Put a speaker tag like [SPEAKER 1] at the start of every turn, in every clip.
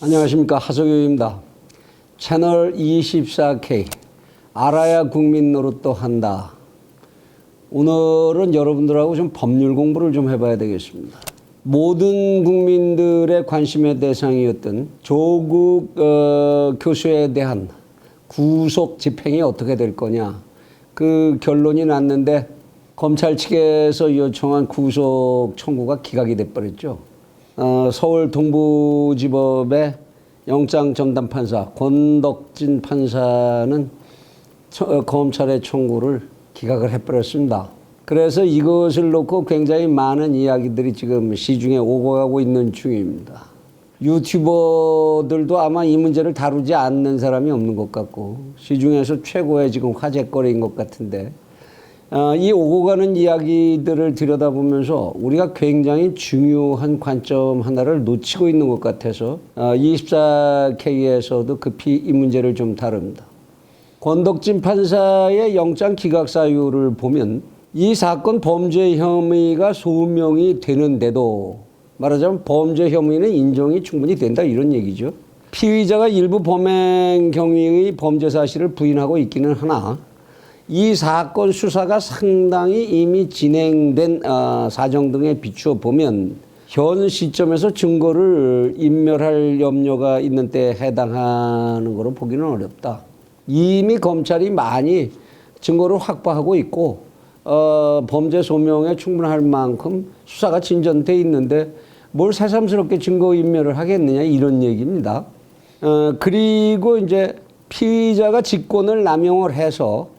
[SPEAKER 1] 안녕하십니까, 하석유입니다. 채널 24K 알아야 국민 노릇도 한다. 오늘은 여러분들하고 좀 법률 공부를 좀 해봐야 되겠습니다. 모든 국민들의 관심의 대상이었던 조국 교수에 대한 구속 집행이 어떻게 될 거냐, 그 결론이 났는데 검찰 측에서 요청한 구속 청구가 기각이 돼버렸죠. 서울 동부지법의 영장 전담 판사 권덕진 판사는 검찰의 청구를 기각을 해버렸습니다. 그래서 이것을 놓고 굉장히 많은 이야기들이 지금 시중에 오고 가고 있는 중입니다. 유튜버들도 아마 이 문제를 다루지 않는 사람이 없는 것 같고, 시중에서 최고의 지금 화제거리인 것 같은데, 이 오고 가는 이야기들을 들여다보면서 우리가 굉장히 중요한 관점 하나를 놓치고 있는 것 같아서 24K에서도 급히 이 문제를 좀 다룹니다. 권덕진 판사의 영장 기각 사유를 보면 이 사건 범죄 혐의가 소명이 되는데도, 말하자면 범죄 혐의는 인정이 충분히 된다, 이런 얘기죠. 피의자가 일부 범행 경위의 범죄 사실을 부인하고 있기는 하나, 이 사건 수사가 상당히 이미 진행된 사정 등에 비추어 보면 현 시점에서 증거를 인멸할 염려가 있는 때에 해당하는 거로 보기는 어렵다. 이미 검찰이 많이 증거를 확보하고 있고 범죄 소명에 충분할 만큼 수사가 진전돼 있는데 뭘 새삼스럽게 증거 인멸을 하겠느냐, 이런 얘기입니다. 그리고 이제 피의자가 직권을 남용을 해서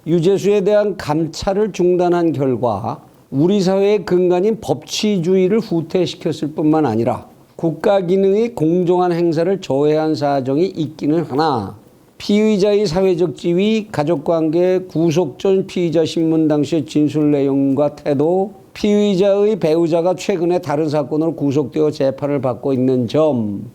[SPEAKER 1] 유죄수에 대한 감찰을 중단한 결과 우리 사회의 근간인 법치주의를 후퇴시켰을 뿐만 아니라 국가 기능의 공정한 행사를 저해한 사정이 있기는 하나, 피의자의 사회적 지위, 가족관계, 구속 전 피의자 신문 당시의 진술 내용과 태도, 피의자의 배우자가 최근에 다른 사건으로 구속되어 재판을 받고 있는 점,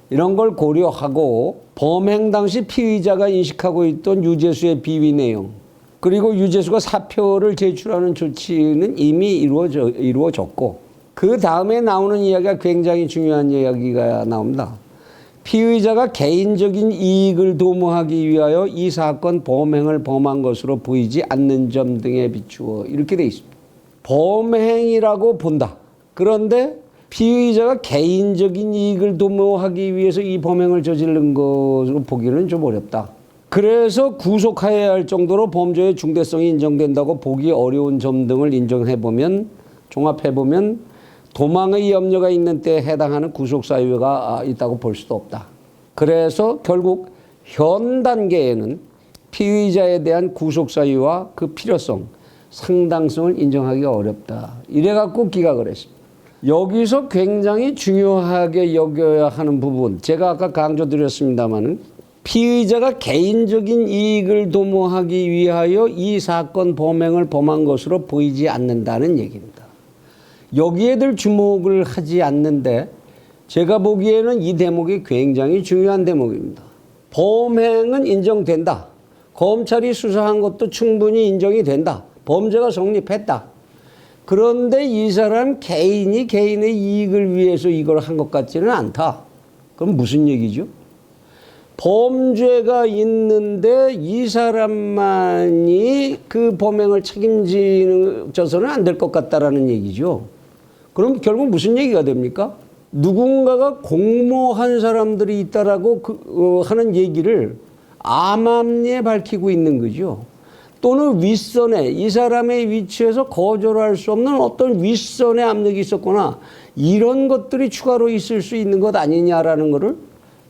[SPEAKER 1] 이런 걸 고려하고 범행 당시 피의자가 인식하고 있던 유죄수의 비위 내용, 그리고 유죄수가 사표를 제출하는 조치는 이미 이루어졌고, 그 다음에 나오는 이야기가 굉장히 중요한 이야기가 나옵니다. 피의자가 개인적인 이익을 도모하기 위하여 이 사건 범행을 범한 것으로 보이지 않는 점 등에 비추어 이렇게 돼 있습니다. 범행이라고 본다. 그런데 피의자가 개인적인 이익을 도모하기 위해서 이 범행을 저지른 것으로 보기는 좀 어렵다. 그래서 구속해야 할 정도로 범죄의 중대성이 인정된다고 보기 어려운 점 등을 인정해보면, 종합해보면 도망의 염려가 있는 때에 해당하는 구속 사유가 있다고 볼 수도 없다. 그래서 결국 현 단계에는 피의자에 대한 구속 사유와 그 필요성, 상당성을 인정하기가 어렵다. 이래갖고 기각을 했습니다. 여기서 굉장히 중요하게 여겨야 하는 부분, 제가 아까 강조드렸습니다마는 피의자가 개인적인 이익을 도모하기 위하여 이 사건 범행을 범한 것으로 보이지 않는다는 얘기입니다. 여기에 들 주목을 하지 않는데 제가 보기에는 이 대목이 굉장히 중요한 대목입니다. 범행은 인정된다. 검찰이 수사한 것도 충분히 인정이 된다. 범죄가 성립했다. 그런데 이 사람 개인이 개인의 이익을 위해서 이걸 한 것 같지는 않다. 그럼 무슨 얘기죠? 범죄가 있는데 이 사람만이 그 범행을 책임져서는 안 될 것 같다라는 얘기죠. 그럼 결국 무슨 얘기가 됩니까? 누군가가 공모한 사람들이 있다라고 하는 얘기를 암암리에 밝히고 있는 거죠. 또는 윗선에, 이 사람의 위치에서 거절할 수 없는 어떤 윗선의 압력이 있었거나 이런 것들이 추가로 있을 수 있는 것 아니냐라는 거를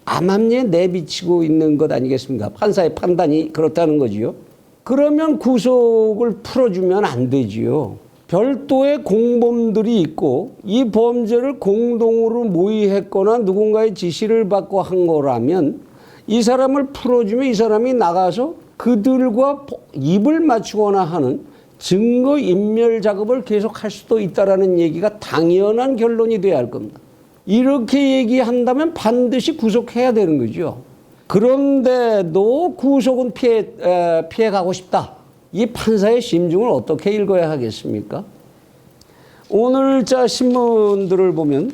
[SPEAKER 1] 암암리에 내비치고 있는 것 아니겠습니까? 판사의 판단이 그렇다는 거지요. 그러면 구속을 풀어주면 안 되지요. 별도의 공범들이 있고 이 범죄를 공동으로 모의했거나 누군가의 지시를 받고 한 거라면 이 사람을 풀어주면 이 사람이 나가서 그들과 입을 맞추거나 하는 증거인멸 작업을 계속할 수도 있다는 얘기가 당연한 결론이 돼야 할 겁니다. 이렇게 얘기한다면 반드시 구속해야 되는 거죠. 그런데도 구속은 피해가고 싶다. 이 판사의 심중을 어떻게 읽어야 하겠습니까? 오늘자 신문들을 보면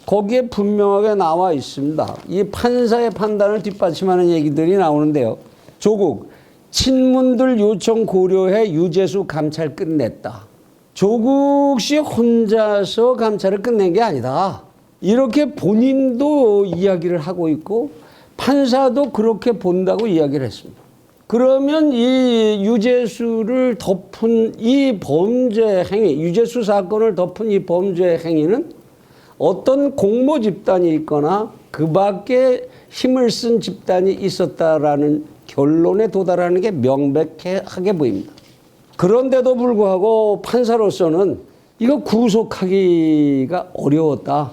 [SPEAKER 1] 거기에 분명하게 나와 있습니다. 이 판사의 판단을 뒷받침하는 얘기들이 나오는데요. 조국, 친문들 요청 고려해 유재수 감찰 끝냈다. 조국 씨 혼자서 감찰을 끝낸 게 아니다. 이렇게 본인도 이야기를 하고 있고 판사도 그렇게 본다고 이야기를 했습니다. 그러면 이 유재수를 덮은 이 범죄 행위, 유재수 사건을 덮은 이 범죄 행위는 어떤 공모 집단이 있거나 그 밖에 힘을 쓴 집단이 있었다라는 결론에 도달하는 게 명백하게 보입니다. 그런데도 불구하고 판사로서는 이거 구속하기가 어려웠다.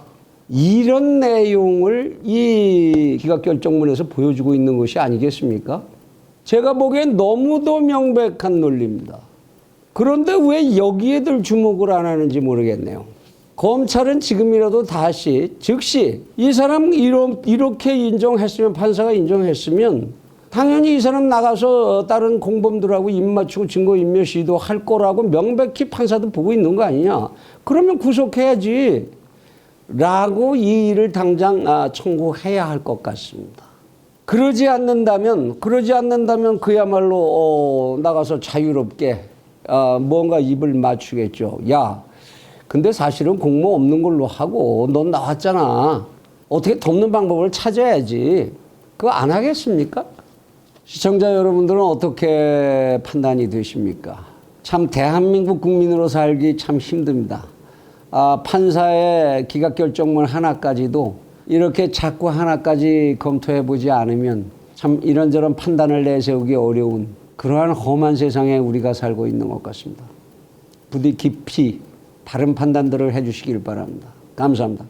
[SPEAKER 1] 이런 내용을 이 기각결정문에서 보여주고 있는 것이 아니겠습니까? 제가 보기엔 너무도 명백한 논리입니다. 그런데 왜 여기에들 주목을 안 하는지 모르겠네요. 검찰은 지금이라도 다시 즉시 이 사람 이렇게 인정했으면 판사가 인정했으면 당연히 이 사람 나가서 다른 공범들하고 입 맞추고 증거인멸 시도할 거라고 명백히 판사도 보고 있는 거 아니냐. 그러면 구속해야지 라고 이 일을 당장 청구해야 할 것 같습니다. 그러지 않는다면 그야말로 나가서 자유롭게 뭔가 입을 맞추겠죠. 야, 근데 사실은 공모 없는 걸로 하고 넌 나왔잖아. 어떻게 덮는 방법을 찾아야지. 그거 안 하겠습니까? 시청자 여러분들은 어떻게 판단이 되십니까? 참 대한민국 국민으로 살기 참 힘듭니다. 판사의 기각결정문 하나까지도 이렇게 자꾸 하나까지 검토해보지 않으면 참 이런저런 판단을 내세우기 어려운 그러한 험한 세상에 우리가 살고 있는 것 같습니다. 부디 깊이 바른 판단들을 해주시길 바랍니다. 감사합니다.